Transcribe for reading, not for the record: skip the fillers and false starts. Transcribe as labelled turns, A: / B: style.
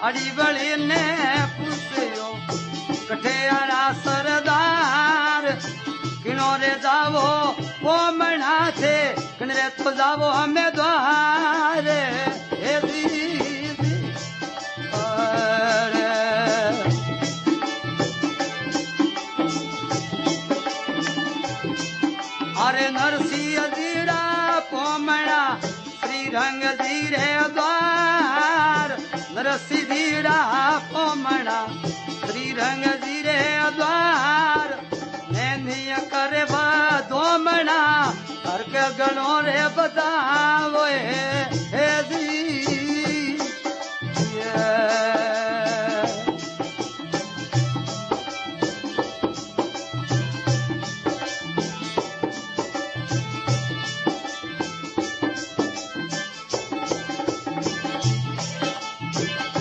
A: अड़ी बड़ी ने पूछो कठे आरा सरदार किनोरे जावो वो मना थे किनरे तो जावो हमें द्वार हे दीदी अरे नरसिंह जीरा पोमणा श्री रंग जीरे द्वार नरसिंह जीरा पोमणा श्री रंग जीरे द्वार नैनिय करे बदोमणा हर के गणों रे बतावो हे दी